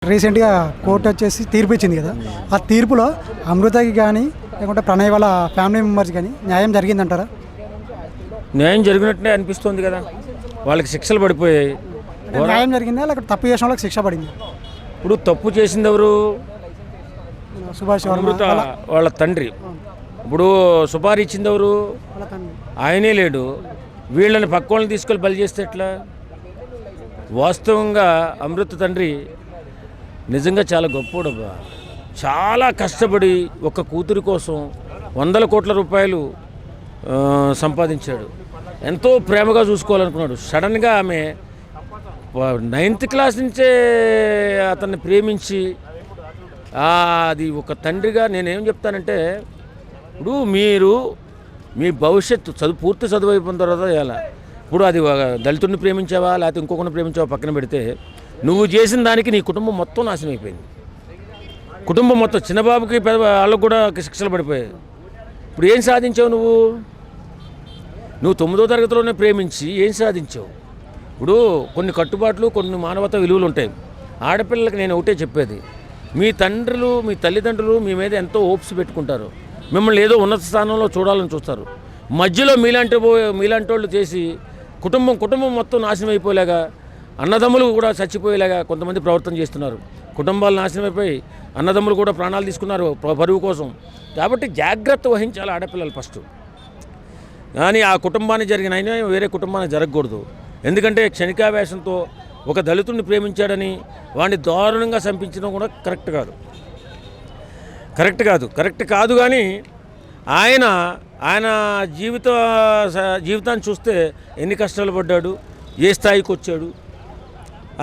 రీసెంట్గా కోర్టు వచ్చేసి తీర్పు ఇచ్చింది కదా, ఆ తీర్పులో అమృతకి కానీ లేకుంటే ప్రణయ్ వాళ్ళ ఫ్యామిలీ మెంబర్స్ కానీ న్యాయం జరిగిందంటారా? న్యాయం జరిగినట్టే అనిపిస్తుంది కదా. వాళ్ళకి శిక్షలు పడిపోయాయి. న్యాయం జరిగిందా లేకపోతే తప్పు చేసిన వాళ్ళకి శిక్ష పడింది? ఇప్పుడు తప్పు చేసింది ఎవరు? సుభాష్ వర్మ అమృత వాళ్ళ తండ్రి. ఇప్పుడు సుపారీ ఇచ్చింది ఎవరు? వాళ్ళ తండ్రి. ఆయనే లేడు. వీళ్ళని పక్క వాళ్ళని తీసుకెళ్ళి బలి చేస్తే ఎట్లా? వాస్తవంగా అమృత తండ్రి నిజంగా చాలా గొప్పోడబ్బా. చాలా కష్టపడి ఒక కూతురి కోసం 100 కోట్ల రూపాయలు సంపాదించాడు. ఎంతో ప్రేమగా చూసుకోవాలనుకున్నాడు. సడన్గా ఆమె 9th క్లాస్ నుంచే అతన్ని ప్రేమించి, అది ఒక తండ్రిగా నేనేం చెప్తానంటే, ఇప్పుడు మీరు మీ భవిష్యత్తు పూర్తి చదువు అయిపోయిన తర్వాత ఎలా, ఇప్పుడు అది దళితుడిని ప్రేమించావా లేకపోతే ఇంకొకరిని ప్రేమించావా పక్కన పెడితే, నువ్వు చేసిన దానికి నీ కుటుంబం మొత్తం నాశనం అయిపోయింది. కుటుంబం మొత్తం, చిన్నబాబుకి వాళ్ళకు కూడా శిక్షలు పడిపోయాయి. ఇప్పుడు ఏం సాధించావు నువ్వు 9వ తరగతిలోనే ప్రేమించి ఏం సాధించావు? ఇప్పుడు కొన్ని కట్టుబాట్లు, కొన్ని మానవతా విలువలు ఉంటాయి. ఆడపిల్లలకి నేను ఒకటే చెప్పేది, మీ తల్లిదండ్రులు మీ మీద ఎంతో హోప్స్ పెట్టుకుంటారు. మిమ్మల్ని ఏదో ఉన్నత స్థానంలో చూడాలని చూస్తారు. మధ్యలో మీలాంటి వాళ్ళు చేసి కుటుంబం మొత్తం నాశనం అయిపోయేలాగా, అన్నదమ్ములు కూడా చచ్చిపోయేలాగా కొంతమంది ప్రవర్తన చేస్తున్నారు. కుటుంబాలు నాశనం అయిపోయి అన్నదమ్ములు కూడా ప్రాణాలు తీసుకున్నారు పరువు కోసం. కాబట్టి జాగ్రత్త వహించాలి ఆడపిల్లలు ఫస్ట్. కానీ ఆ కుటుంబానికి జరిగిన అయినా వేరే కుటుంబానికి జరగకూడదు. ఎందుకంటే క్షణికావేశంతో ఒక దళితుడిని ప్రేమించాడని వాడిని దారుణంగా చంపించడం కూడా కరెక్ట్ కాదు. కానీ ఆయన జీవితాన్ని చూస్తే ఎన్ని కష్టాలు పడ్డాడు, ఏ స్థాయికి వచ్చాడు,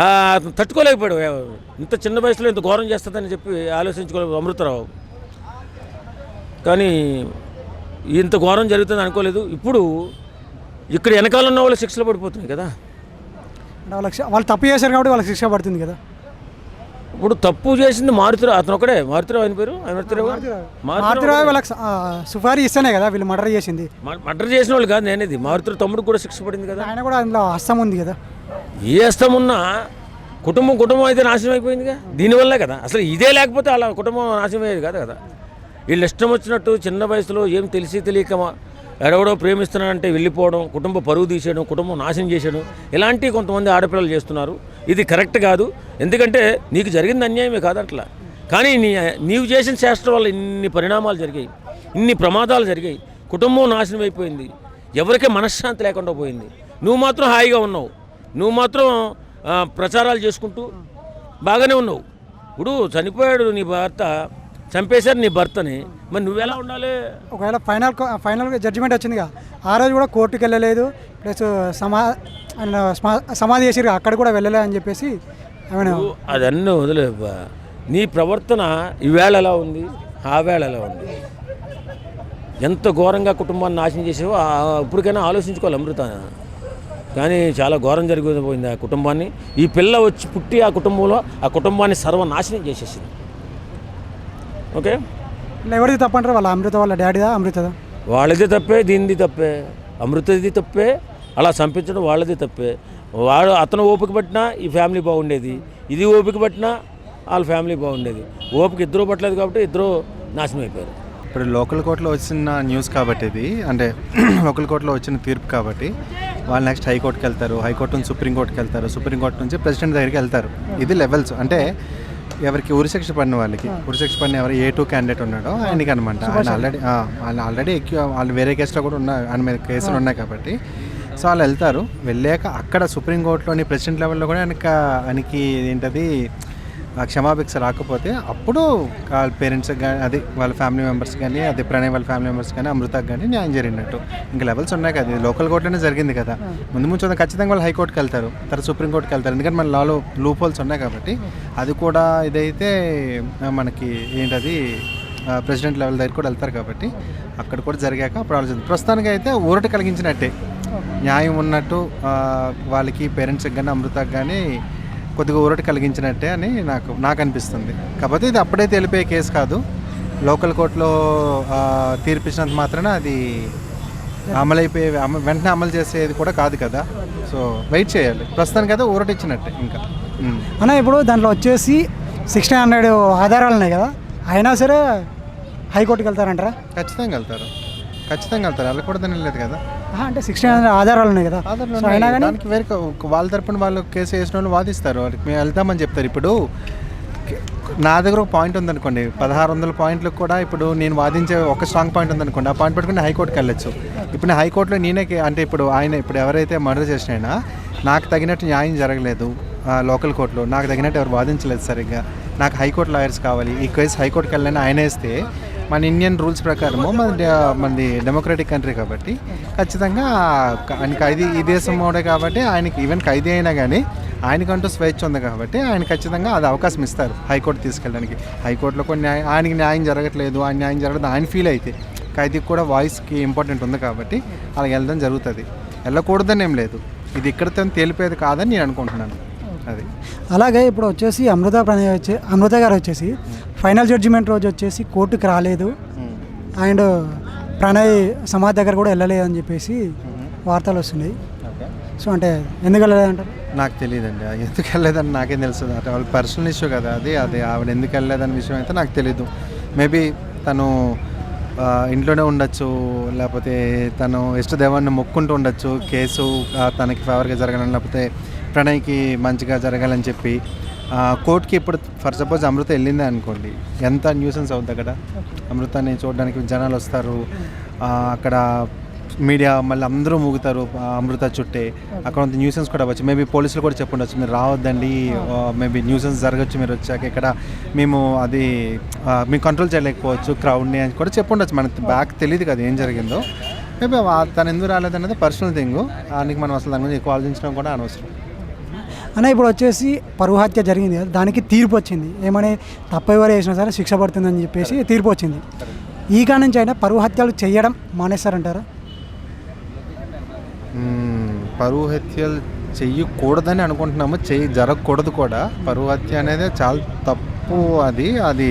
అతను తట్టుకోలేకపోయాడు. ఇంత చిన్న వయసులో ఇంత ఘోరం చేస్తుందని చెప్పి ఆలోచించుకోలేదు అమృతరావు. కానీ ఇంత ఘోరం జరుగుతుంది అనుకోలేదు. ఇప్పుడు ఇక్కడ వెనకాల ఉన్న వాళ్ళు శిక్షలు పడిపోతున్నాయి కదా. వాళ్ళు తప్పు చేశారు కాబట్టి వాళ్ళకి శిక్ష పడుతుంది కదా. ఇప్పుడు తప్పు చేసింది మారుతిరావు, అతను ఒకడే. మారుతిరావు ఆయన పేరు, మారుతిరావు వాళ్ళకి సుపారీ ఇస్తేనే కదా వీళ్ళు మర్డర్ చేసింది. మర్డర్ చేసిన వాళ్ళు కాదు నేనేది. మారుతిరావు తమ్ముడు కూడా శిక్ష పడింది కదా. ఆయన కూడా అందులో హస్తం ఉంది కదా. ఏ హస్తం ఉన్నా కుటుంబం అయితే నాశనం అయిపోయిందిగా దీనివల్లే కదా. అసలు ఇదే లేకపోతే అలా కుటుంబం నాశనం అయ్యేది కాదు కదా. వీళ్ళు ఇష్టం వచ్చినట్టు చిన్న వయసులో ఏం తెలియక ఎవడో ప్రేమిస్తున్నాడంటే వెళ్ళిపోవడం, కుటుంబ పరువు తీసేయడం, కుటుంబం నాశనం చేసేయడం, ఇలాంటివి కొంతమంది ఆడపిల్లలు చేస్తున్నారు. ఇది కరెక్ట్ కాదు. ఎందుకంటే నీకు జరిగింది అన్యాయమే కాదు అట్లా. కానీ నీవు చేసిన చేష్టం వల్ల ఇన్ని పరిణామాలు జరిగాయి, ఇన్ని ప్రమాదాలు జరిగాయి, కుటుంబం నాశనం అయిపోయింది, ఎవరికీ మనశ్శాంతి లేకుండా పోయింది. నువ్వు మాత్రం హాయిగా ఉన్నావు, నువ్వు మాత్రం ప్రచారాలు చేసుకుంటూ బాగానే ఉన్నావు. ఇప్పుడు చనిపోయాడు నీ భర్త, చంపేశారు నీ భర్తని, మరి నువ్వెలా ఉండాలి? ఒకవేళ ఫైనల్గా జడ్జిమెంట్ వచ్చిందిగా, ఆ రోజు కూడా కోర్టుకు వెళ్ళలేదు, ప్లస్ సమాధి చేసిరు అక్కడ కూడా వెళ్ళలే అని చెప్పేసి అదన్నీ వదిలేవా. నీ ప్రవర్తన ఈవేళ ఎలా ఉంది, ఆ వేళ ఎలా ఉంది, ఎంత ఘోరంగా కుటుంబాన్ని నాశనం చేసావో ఇప్పటికైనా ఆలోచించుకోవాలి అమృత. కానీ చాలా ఘోరం జరిగిపోయింది ఆ కుటుంబాన్ని. ఈ పిల్ల వచ్చి పుట్టి ఆ కుటుంబాన్ని సర్వనాశనం చేసేసింది. ఓకే, ఎవరిది తప్పంటారు? వాళ్ళ అమృత వాళ్ళ డాడీదా అమృతదా? వాళ్ళది తప్పే, దీనిది తప్పే, అమృతది తప్పే, అలా చంపించడం వాళ్ళది తప్పే. అతను ఓపిక పట్టినా ఈ ఫ్యామిలీ బాగుండేది, ఇది ఓపిక పట్టినా వాళ్ళ ఫ్యామిలీ బాగుండేది. ఓపిక ఇద్దరు పట్టలేదు కాబట్టి ఇద్దరు నాశనం అయిపోయారు. ఇప్పుడు లోకల్ కోర్టులో వచ్చిన న్యూస్ కాబట్టి, ఇది అంటే లోకల్ కోర్టులో వచ్చిన తీర్పు కాబట్టి వాళ్ళు నెక్స్ట్ హైకోర్టుకి వెళ్తారు, హైకోర్టు నుంచి సుప్రీంకోర్టుకి వెళ్తారు, సుప్రీంకోర్టు నుంచి ప్రెసిడెంట్ దగ్గరికి వెళ్తారు. ఇది లెవెల్స్. అంటే ఎవరికి ఉరిశిక్ష పడిన వాళ్ళకి, ఉరిశిక్ష పడిన ఎవరు A2 క్యాండిడేట్ ఉన్నాడో ఆయనకి అనమాట. ఆయన ఆల్రెడీ వాళ్ళు వేరే కేసులో కూడా ఆయన మీద కేసులు ఉన్నాయి కాబట్టి సో వాళ్ళు వెళ్తారు. వెళ్ళాక అక్కడ సుప్రీంకోర్టులోని ప్రెసిడెంట్ లెవెల్లో కూడా ఆయనకి ఏంటది క్షమాభిక్ష రాకపోతే అప్పుడు వాళ్ళ పేరెంట్స్కి కానీ, అది వాళ్ళ ఫ్యామిలీ మెంబర్స్ కానీ, అది ప్రణయ్ వాళ్ళ ఫ్యామిలీ మెంబర్స్ కానీ, అమృతకి కానీ న్యాయం జరిగినట్టు. ఇంకా లెవెల్స్ ఉన్నాయి కదా. ఇది లోకల్ కోర్టులోనే జరిగింది కదా. ముందు ఖచ్చితంగా వాళ్ళు హైకోర్టుకి వెళ్తారు, తర్వాత సుప్రీంకోర్టుకి వెళ్తారు. ఎందుకంటే మన లాలో లూప్ హోల్స్ ఉన్నాయి కాబట్టి. అది కూడా ఇదైతే మనకి ఏంటది ప్రెసిడెంట్ లెవెల్ దగ్గర కూడా వెళ్తారు కాబట్టి అక్కడ కూడా జరిగాక అప్పుడు ఆలోచించారు. ప్రస్తుతానికి అయితే ఊరట కలిగించినట్టే, న్యాయం ఉన్నట్టు వాళ్ళకి పేరెంట్స్కి కానీ అమృతకి కానీ కొద్దిగా ఊరట కలిగించినట్టే అని నాకు అనిపిస్తుంది. కాకపోతే ఇది అప్పుడైతే వెళ్ళిపోయే కేసు కాదు. లోకల్ కోర్టులో తీర్పిచ్చినంత మాత్రాన అది అమలైపోయే వెంటనే అమలు చేసేది కూడా కాదు కదా. సో వెయిట్ చేయాలి. ప్రస్తుతానికి అయితే ఊరట ఇచ్చినట్టే ఇంకా. అన్న ఇప్పుడు దాంట్లో వచ్చేసి 1600 ఆధారాలు ఉన్నాయి కదా, అయినా సరే హైకోర్టుకి వెళ్తారంటారా? ఖచ్చితంగా వెళ్తారు, ఖచ్చితంగా వెళ్తారు, వెళ్ళకూడదని లేదు కదా. అంటే 1600 ఆధారాలు ఉన్నాయి కదా, ఆధారాలు సో అయినా ఉన్నాయి. కానీ దానికి వేరే వాళ్ళ తరపున వాళ్ళు కేసు వేసిన వాళ్ళు వాదిస్తారు, వాళ్ళకి మేము వెళ్తామని చెప్తారు. ఇప్పుడు నా దగ్గర ఒక పాయింట్ ఉందనుకోండి, 1600 పాయింట్లకు కూడా ఇప్పుడు నేను వాదించే ఒక స్ట్రాంగ్ పాయింట్ ఉందనుకోండి, ఆ పాయింట్ పెట్టుకుని హైకోర్టుకి వెళ్ళొచ్చు. ఇప్పుడు నేను హైకోర్టులో నేనే అంటే ఇప్పుడు ఇప్పుడు ఎవరైతే మర్డర్ చేసినా నాకు తగినట్టు న్యాయం జరగలేదు లోకల్ కోర్టులో, నాకు తగినట్టు ఎవరు వాదించలేదు సరిగ్గా, నాకు హైకోర్టు లాయర్స్ కావాలి, ఈ కేసు హైకోర్టుకి వెళ్ళని ఆయన వేస్తే మన ఇండియన్ రూల్స్ ప్రకారము మనది డెమోక్రటిక్ కంట్రీ కాబట్టి ఖచ్చితంగా ఆయనకి ఈ దేశం మోడే కాబట్టి ఆయనకి ఈవెన్ ఖైదీ అయినా కానీ ఆయనకంటూ స్వేచ్ఛ ఉంది కాబట్టి ఆయన ఖచ్చితంగా అది అవకాశం ఇస్తారు హైకోర్టు తీసుకెళ్ళడానికి. హైకోర్టులో కొన్ని ఆయనకి న్యాయం జరగట్లేదు, ఆయన న్యాయం జరగదు ఆయన ఫీల్ అయితే ఖైదీకి కూడా వాయిస్కి ఇంపార్టెంట్ ఉంది కాబట్టి అలా వెళ్ళడం జరుగుతుంది. వెళ్ళకూడదని ఏం లేదు, ఇది ఇక్కడితో తేలిపోయేది కాదని నేను అనుకుంటున్నాను. అది అలాగే ఇప్పుడు వచ్చేసి అమృత గారు వచ్చేసి ఫైనల్ జడ్జిమెంట్ రోజు వచ్చేసి కోర్టుకి రాలేదు అండ్ ప్రణయ్ సమాధి దగ్గర కూడా వెళ్ళలేదు అని చెప్పేసి వార్తలు వస్తున్నాయి. సో అంటే ఎందుకు వెళ్ళలేదంటారు? నాకు తెలియదండి, ఎందుకు వెళ్ళలేదని నాకేం తెలుసు, అంటే వాళ్ళ పర్సనల్ ఇష్యూ కదా అది ఆవిడ ఎందుకు వెళ్ళలేదని విషయం అయితే నాకు తెలీదు. మేబీ తను ఇంట్లోనే ఉండొచ్చు, లేకపోతే తను ఇష్టదేవాన్ని మొక్కుంటూ ఉండొచ్చు, కేసు తనకి ఫేవర్గా జరగాలని, లేకపోతే ప్రణయ్కి మంచిగా జరగాలని చెప్పి కోర్టుకి. ఇప్పుడు ఫర్ సపోజ్ అమృత వెళ్ళిందే అనుకోండి, ఎంత న్యూసెన్స్ అవుతుంది అక్కడ. అమృతాన్ని చూడడానికి జనాలు వస్తారు, అక్కడ మీడియా మళ్ళీ అందరూ మూగుతారు అమృత చుట్టే, అక్కడ న్యూసెన్స్ కూడా అవ్వచ్చు. మేబీ పోలీసులు కూడా చెప్పుండొచ్చు మీరు రావద్దండి, మేబీ న్యూసెన్స్ జరగచ్చు మీరు వచ్చాక, ఇక్కడ మేము అది మేము కంట్రోల్ చేయలేకపోవచ్చు క్రౌడ్ని అని కూడా చెప్పుండొచ్చు. మనకి బ్యాక్ తెలియదు కదా ఏం జరిగిందో. మేబీ తను ఎందుకు రాలేదన్నది పర్సనల్ థింగ్, దానికి మనం అసలు దాని గురించి ఎక్కువ ఆలోచించడం కూడా అనవసరం. అన్న ఇప్పుడు వచ్చేసి పరువు హత్య జరిగింది కదా, దానికి తీర్పు వచ్చింది, ఏమని తప్పు ఎవరు వేసినా సరే శిక్ష పడుతుందని చెప్పేసి తీర్పు వచ్చింది. ఈ కాడ నుంచి అయినా పరువు హత్యలు చేయడం మానేస్తారంటారా? పరువు హత్యలు చెయ్యకూడదని అనుకుంటున్నాము, జరగకూడదు కూడా. పరువు హత్య అనేది చాలా తప్పు, అది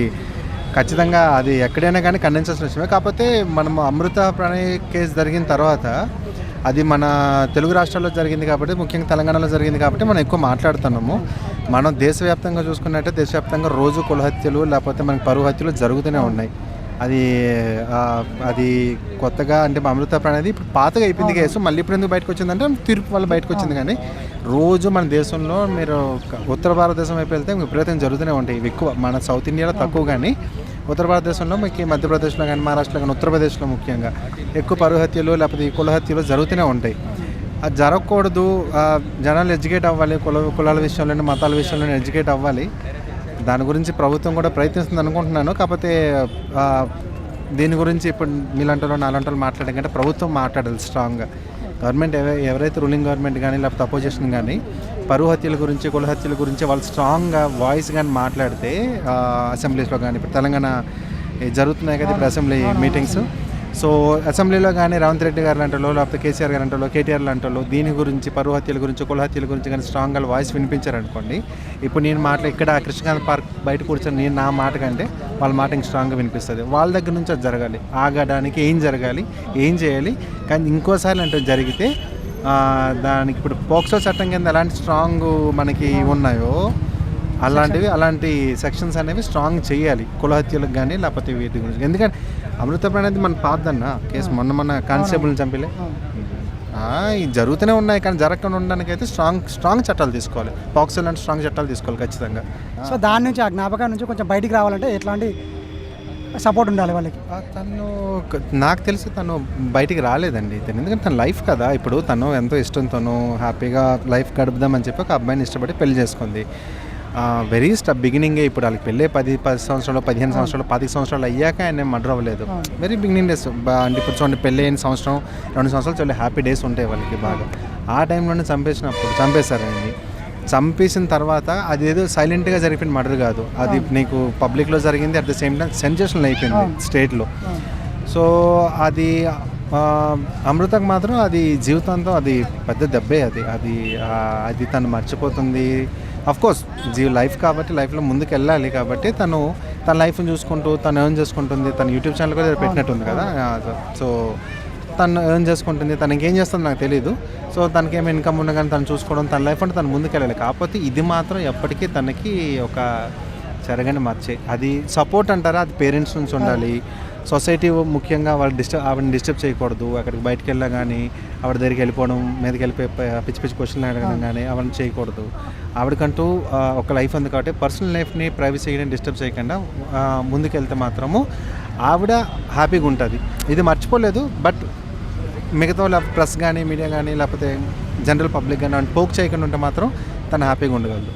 ఖచ్చితంగా అది ఎక్కడైనా కానీ ఖండించాల్సిన విషయమే. కాకపోతే మనం అమృత ప్రణయ్ కేసు జరిగిన తర్వాత అది మన తెలుగు రాష్ట్రాల్లో జరిగింది కాబట్టి, ముఖ్యంగా తెలంగాణలో జరిగింది కాబట్టి మనం ఎక్కువ మాట్లాడుతున్నాము. మనం దేశవ్యాప్తంగా చూసుకున్నట్టే దేశవ్యాప్తంగా రోజు కుల హత్యలు లేకపోతే మనకి పరువు హత్యలు జరుగుతూనే ఉన్నాయి. అది కొత్తగా అంటే అమృత ప్రణయ్ ఇప్పుడు పాతగా అయిపోయింది కేసు, మళ్ళీ ఇప్పుడు ఎందుకు బయటకు వచ్చిందంటే తీర్పు వల్ల బయటకు వచ్చింది. కానీ రోజు మన దేశంలో మీరు ఉత్తర భారతదేశం వైపు వెళ్తే విపరీతంగా జరుగుతూనే ఉంటాయి. ఇవి ఎక్కువ, మన సౌత్ ఇండియాలో తక్కువ, కానీ ఉత్తర భారతదేశంలో మీకు మధ్యప్రదేశ్లో కానీ మహారాష్ట్రలో కానీ ఉత్తరప్రదేశ్లో ముఖ్యంగా ఎక్కువ పరువు హత్యలు లేకపోతే ఈ కుల హత్యలు జరుగుతూనే ఉంటాయి. అది జరగకూడదు, జనాలు ఎడ్యుకేట్ అవ్వాలి, కులాల విషయంలోనే మతాల విషయంలోనే ఎడ్యుకేట్ అవ్వాలి. దాని గురించి ప్రభుత్వం కూడా ప్రయత్నిస్తుంది అనుకుంటున్నాను. కాకపోతే దీని గురించి ఇప్పుడు మీలాంటి నాలాంటి మాట్లాడే కంటే ప్రభుత్వం మాట్లాడాలి స్ట్రాంగ్గా. గవర్నమెంట్ ఎవరైతే రూలింగ్ గవర్నమెంట్ కానీ లేకపోతే అపోజిషన్ కానీ పరువు హత్యల గురించి కుల హత్యల గురించి వాళ్ళు స్ట్రాంగ్గా వాయిస్ కానీ మాట్లాడితే అసెంబ్లీస్లో కానీ, ఇప్పుడు తెలంగాణ జరుగుతున్నాయి కదా ఇప్పుడు అసెంబ్లీ మీటింగ్స్, సో అసెంబ్లీలో కానీ రేవంత్ రెడ్డి గారు లాంటిలో లేకపోతే కేసీఆర్ గారు లాంటిలో కేటీఆర్ లాంటిలో దీని గురించి పరువు హత్యల గురించి కుల హత్యల గురించి కానీ స్ట్రాంగ్గా వాయిస్ వినిపించారనుకోండి, ఇప్పుడు నేను ఇక్కడ కృష్ణకాంత్ పార్క్ బయట కూర్చొని నేను నా మాట కంటే వాళ్ళ మాట ఇంక స్ట్రాంగ్గా వినిపిస్తుంది. వాళ్ళ దగ్గర నుంచి అది జరగాలి, ఆగడానికి ఏం జరగాలి, ఏం చేయాలి. కానీ ఇంకోసారి అంటే జరిగితే దానికి ఇప్పుడు పోక్సో చట్టం కింద ఎలాంటి స్ట్రాంగ్ మనకి ఉన్నాయో అలాంటి సెక్షన్స్ అనేవి స్ట్రాంగ్ చేయాలి కుల హత్యలకు కానీ లేకపోతే వీటి గురించి. ఎందుకంటే అమృత అనేది మన పాతదన్న కేసు, మొన్న కానిస్టేబుల్ని చంపిలే, ఇవి జరుగుతూనే ఉన్నాయి. కానీ జరగకుండా ఉండడానికి అయితే స్ట్రాంగ్ చట్టాలు తీసుకోవాలి, పాక్సో లాంటి స్ట్రాంగ్ చట్టాలు తీసుకోవాలి ఖచ్చితంగా. సో దాని నుంచి ఆ జ్ఞాపకం నుంచి కొంచెం బయటికి రావాలంటే ఎట్లాంటి సపోర్ట్ ఉండాలి వాళ్ళకి? నాకు తెలిసి తను బయటికి రాలేదండి, ఎందుకంటే తన లైఫ్ కదా. ఇప్పుడు తను ఎంతో ఇష్టంతోనూ హ్యాపీగా లైఫ్ గడుపుదామని చెప్పి ఒక అబ్బాయిని ఇష్టపడి పెళ్లి చేసుకుంది. వెరీ బిగినింగే, ఇప్పుడు వాళ్ళకి పెళ్ళే 10 సంవత్సరాలు 15 సంవత్సరాలు 20 సంవత్సరాలు అయ్యాక ఆయన మర్డర్ అవ్వలేదు. వెరీ బిగినింగ్ డేస్ అంటే ఇప్పుడు చూడండి, పెళ్ళి అయిన సంవత్సరం 2 సంవత్సరాలు చాలా హ్యాపీ డేస్ ఉంటాయి వాళ్ళకి బాగా. ఆ టైంలోనే చంపేశారండి. చంపేసిన తర్వాత అదేదో సైలెంట్గా జరిగిపోయిన మర్డర్ కాదు, అది నీకు పబ్లిక్లో జరిగింది, at the same time sensational అయిపోయింది స్టేట్లో. సో అది అమృతకు మాత్రం అది జీవితంతో అది పెద్ద దెబ్బే. అది తను మర్చిపోతుంది. అఫ్కోర్స్ లైఫ్ కాబట్టి లైఫ్లో ముందుకు వెళ్ళాలి కాబట్టి తను తన లైఫ్ని చూసుకుంటూ తను ఎర్న్ చేసుకుంటుంది. తన యూట్యూబ్ ఛానల్ కూడా పెట్టినట్టుంది కదా, సో తను ఎర్న్ చేసుకుంటుంది. తను ఇంకేం చేస్తుందో నాకు తెలియదు. సో తనకేమి ఇన్కమ్ ఉన్నా కానీ తను చూసుకోవడం, తన లైఫ్ అంటే తను ముందుకు వెళ్ళాలి. కాకపోతే ఇది మాత్రం ఎప్పటికీ తనకి ఒక జరగని మర్చే. అది సపోర్ట్ అంటారా, అది పేరెంట్స్ నుంచి ఉండాలి. సొసైటీ ముఖ్యంగా వాళ్ళు ఆవిడని డిస్టర్బ్ చేయకూడదు. అక్కడికి బయటకు వెళ్ళా కానీ ఆవిడ దగ్గరికి వెళ్ళిపోవడం, మీదకి వెళ్ళిపోయి పిచ్చి పిచ్చి క్వశ్చన్లు అడగడం కానీ అవన్నీ చేయకూడదు. ఆవిడకంటూ ఒక లైఫ్ ఉంది కాబట్టి పర్సనల్ లైఫ్ని, ప్రైవసీని డిస్టర్బ్ చేయకుండా ముందుకెళ్తే మాత్రము ఆవిడ హ్యాపీగా ఉంటుంది. ఇది మర్చిపోలేదు. బట్ మిగతా వాళ్ళ ప్రెస్ కానీ, మీడియా కానీ, లేకపోతే జనరల్ పబ్లిక్ కానీ పోక్ చేయకుండా ఉంటే మాత్రం తను హ్యాపీగా ఉండగలదు.